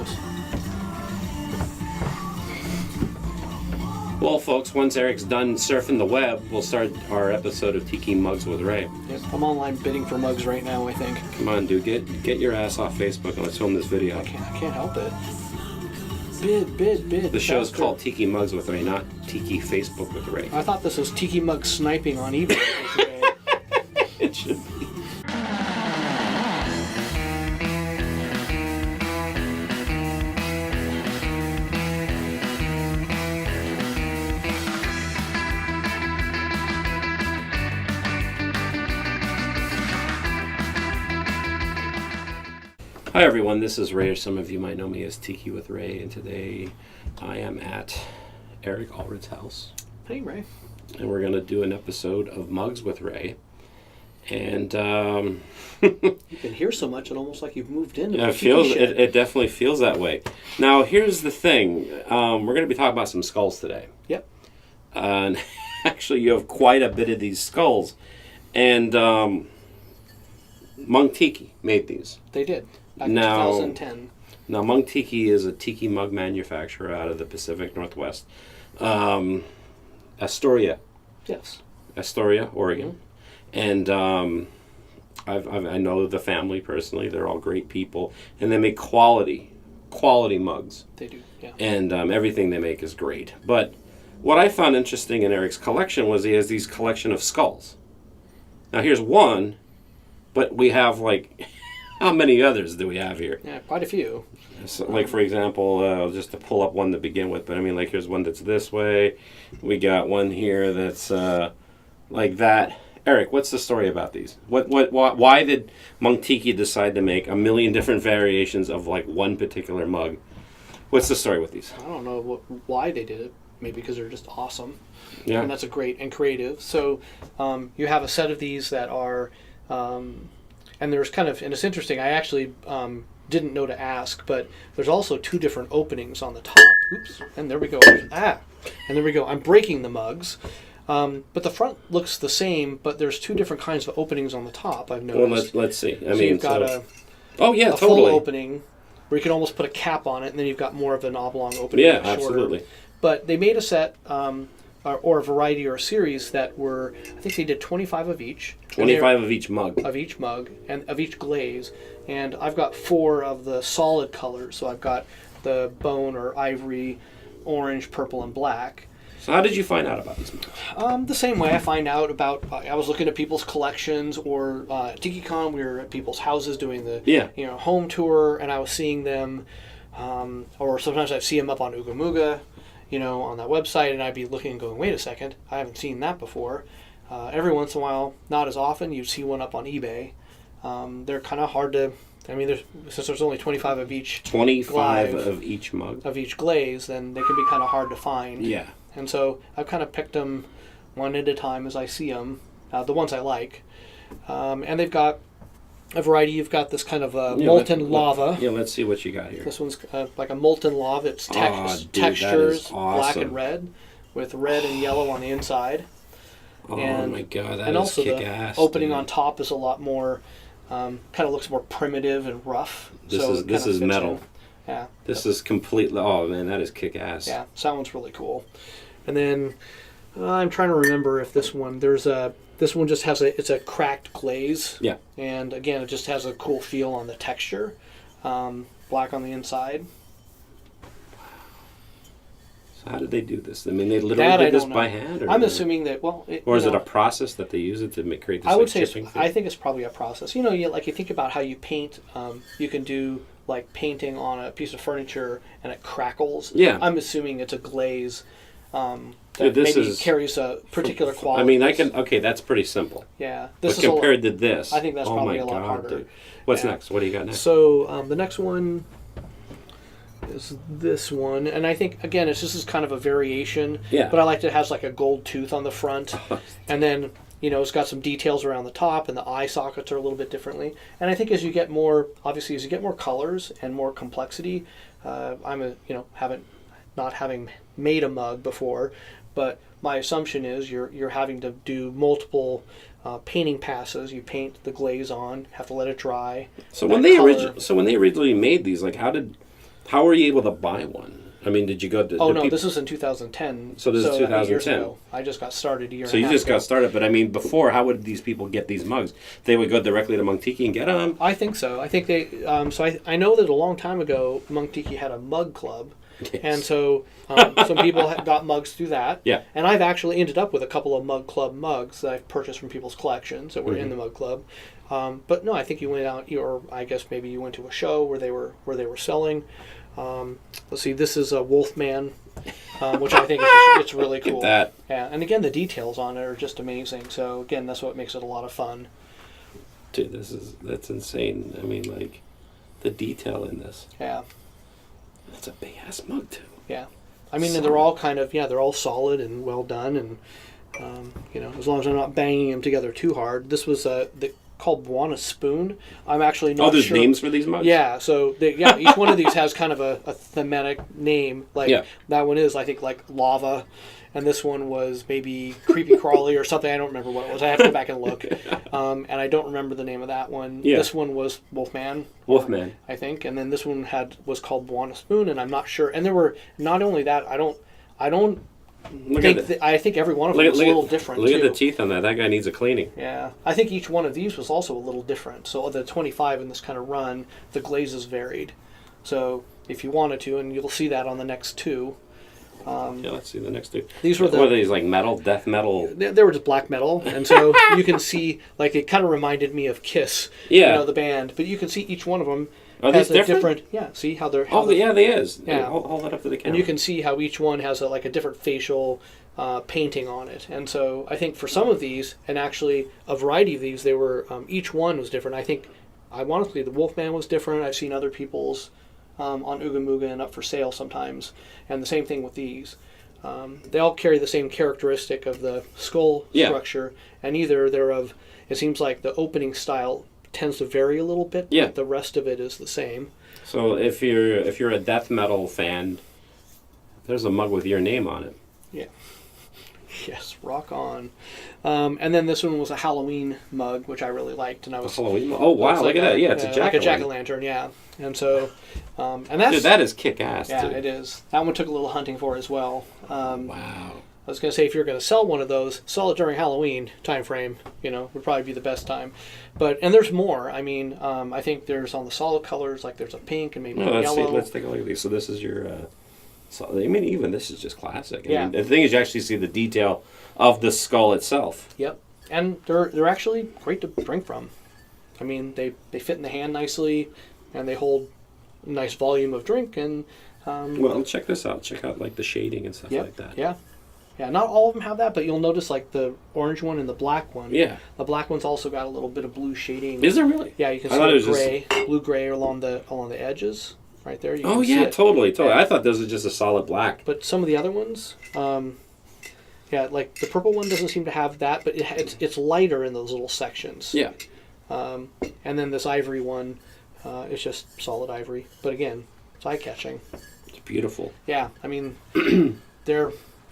this. Well, folks, once Eric's done surfing the web, we'll start our episode of Tiki Mugs with Ray. Yep, I'm online bidding for mugs right now, I think. Come on, dude, get your ass off Facebook and let's film this video. I can't help it. Bid. The show's called Tiki Mugs with Ray, not Tiki Facebook with Ray. I thought this was Tiki Mug sniping on eBay today. It should be. Hi everyone, this is Ray, or some of you might know me as Tiki with Ray, and today I am at Eric Allred's house. Hey Ray. And we're going to do an episode of Mugs with Ray. And You've been here so much, it's almost like you've moved in. It definitely feels that way. Now here's the thing, we're going to be talking about some skulls today. Yep. And actually you have quite a bit of these skulls. And Munktiki made these. They did. Back in 2010. Now, Munktiki is a tiki mug manufacturer out of the Pacific Northwest. Astoria. Yes. Astoria, Oregon. Mm-hmm. And I know the family personally. They're all great people. And they make quality mugs. They do, yeah. And everything they make is great. But what I found interesting in Eric's collection was he has these collection of skulls. Now, here's one, but we have like... How many others do we have here? Yeah, quite a few. So, like, for example, just to pull up one to begin with, but I mean, like, here's one that's this way. We got one here that's like that. Eric, what's the story about these? Why did Munktiki decide to make a million different variations of, like, one particular mug? What's the story with these? I don't know why they did it. Maybe because they're just awesome. Yeah. And that's a great and creative. So you have a set of these that are... and there's kind of, and it's interesting, I actually didn't know to ask, but there's also two different openings on the top. Oops, and there we go. And there we go. I'm breaking the mugs. But the front looks the same, but there's two different kinds of openings on the top, I've noticed. Well, let's see. So you've got a full opening where you can almost put a cap on it, and then you've got more of an oblong opening. Yeah, absolutely. But they made a set... or a variety or a series that were, I think they did 25 of each. 25 of each mug. Of each mug, and of each glaze. And I've got 4 of the solid colors. So I've got the bone or ivory, orange, purple, and black. So how did you find out about these mugs? The same way I find out about, I was looking at people's collections, or TikiCon, we were at people's houses doing the home tour, and I was seeing them, or sometimes I'd see them up on Ooga Mooga, on that website, and I'd be looking and going, wait a second, I haven't seen that before. Every once in a while, not as often, you'd see one up on eBay. They're kind of hard to, since there's only 25 of each 25 of each mug. Of each glaze, then they can be kind of hard to find. Yeah. And so I've kind of picked them one at a time as I see them, the ones I like. And they've got a variety. You've got this kind of molten lava. Yeah, let's see what you got here. This one's like a molten lava. It's textures, awesome. Black and red, with red and yellow on the inside. Oh my god, that and is also kick-ass. The opening on top is a lot more, kind of looks more primitive and rough. This is metal. Yeah. This is completely. Oh man, that is kick-ass. Yeah, so that one's really cool. And then I'm trying to remember if this one This one just has it's a cracked glaze. Yeah. And again, it just has a cool feel on the texture. Black on the inside. So how did they do this? I mean, they literally did this by hand? I'm assuming that, or is it a process that they use it to create this I would like, say I think it's probably a process. You think about how you paint, you can do like painting on a piece of furniture and it crackles. Yeah. I'm assuming it's a glaze that maybe carries a particular quality. That's pretty simple. Yeah. But compared to this, I think that's probably a lot harder. Dude. What's next? What do you got next? So the next one is this one, and I think again it's just kind of a variation. Yeah. But I like that it has like a gold tooth on the front, and then it's got some details around the top, and the eye sockets are a little bit differently. And I think as you get more colors and more complexity, not having made a mug before, but my assumption is you're having to do multiple painting passes. You paint the glaze on, have to let it dry. So when they originally made these, like how How were you able to buy one? I mean, did you go to... Oh, no, this was in 2010. So this is 2010. 8 years ago. I just got started a year So you just got started, but I mean, before, how would these people get these mugs? They would go directly to Munktiki and get them? I think so. I think they... I know that a long time ago, Munktiki had a mug club. Yes. And so some people got mugs through that. Yeah. And I've actually ended up with a couple of Mug Club mugs that I've purchased from people's collections that were in the Mug Club. But no, I think you went out, or I guess maybe you went to a show where they were selling. Let's see, this is a Wolfman, which I think it's really cool. Look at that. Yeah, and again, the details on it are just amazing. So again, that's what makes it a lot of fun. Dude, that's insane. I mean, like, the detail in this. Yeah. That's a big ass mug too. Yeah, I mean, and they're all they're all solid and well done, and as long as I'm not banging them together too hard. This was called Buona Spoon. I'm actually not sure. Oh, there's names for these mugs? Yeah, so each one of these has kind of a thematic name. Like that one is, I think, like lava, and this one was maybe Creepy Crawly or something. I don't remember what it was. I have to go back and look. And I don't remember the name of that one. Yeah. This one was Wolfman. Wolfman. I think. And then this one was called Buona Spoon, and I'm not sure. And there were, not only that, I think every one of them was a little different. Look at the teeth on that. That guy needs a cleaning. Yeah. I think each one of these was also a little different. So the 25 in this kind of run, the glazes varied. So if you wanted to, and you'll see that on the next two. Let's see the next two. These were what are these, like metal, death metal? They were just black metal, and so you can see, like, it kind of reminded me of Kiss, the band. But you can see each one of them has a different. Yeah, see how they're. They is. Yeah, hold that up to the camera. And you can see how each one has a different facial painting on it, and so I think for some of these, and actually a variety of these, they were each one was different. I think, ironically, the Wolfman was different. I've seen other people's. On Ooga Mooga and up for sale sometimes, and the same thing with these. They all carry the same characteristic of the skull structure, and either they're of. It seems like the opening style tends to vary a little bit, but the rest of it is the same. So if you're a death metal fan, there's a mug with your name on it. Yeah. Yes, rock on. And then this one was a Halloween mug, which I really liked, and I was Halloween mug. Oh wow, look at that! Yeah, it's a jack-o'-lantern. Yeah, and so and that's dude, that is kick-ass. Yeah, dude. It is. That one took a little hunting for as well. Wow. I was gonna say, if you're gonna sell one of those, sell it during Halloween time frame. Would probably be the best time. And there's more. I mean, I think there's on the solid colors, like there's a pink and maybe a yellow. Let's take a look at these. So this is your. So, I mean, even this is just classic. I mean, the thing is, you actually see the detail of the skull itself. Yep, and they're actually great to drink from. I mean, they fit in the hand nicely, and they hold a nice volume of drink. And well, check this out. Check out like the shading and stuff like that. Yeah. Not all of them have that, but you'll notice like the orange one and the black one. Yeah. The black one's also got a little bit of blue shading. Is there really? Yeah, you can see blue gray along the edges. Right there. You can see it. Totally. I thought those were just a solid black. But some of the other ones, like the purple one doesn't seem to have that, but it's lighter in those little sections. Yeah. And then this ivory one, it's just solid ivory. But again, it's eye-catching. It's beautiful. Yeah, I mean, and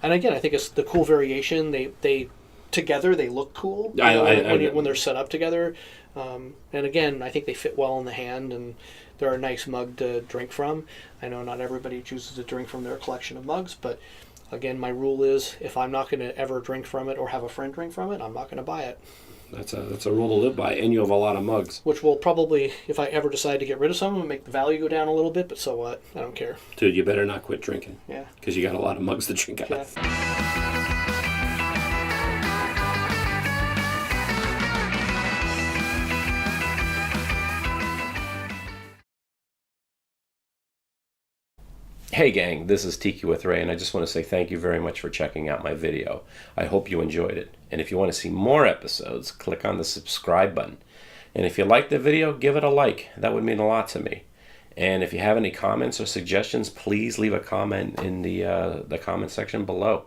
again, I think it's the cool variation. They together they look cool when they're set up together. And again, I think they fit well in the hand, and they're a nice mug to drink from. I know not everybody chooses to drink from their collection of mugs, but again, my rule is if I'm not going to ever drink from it or have a friend drink from it, I'm not going to buy it. That's a rule to live by, and you have a lot of mugs. Which will probably, if I ever decide to get rid of some of them, make the value go down a little bit, but so what? I don't care. Dude, you better not quit drinking. Yeah. Because you got a lot of mugs to drink out of. Hey gang, this is Tiki with Ray, and I just want to say thank you very much for checking out my video. I hope you enjoyed it. And if you want to see more episodes, click on the subscribe button. And if you liked the video, give it a like. That would mean a lot to me. And if you have any comments or suggestions, please leave a comment in the comment section below.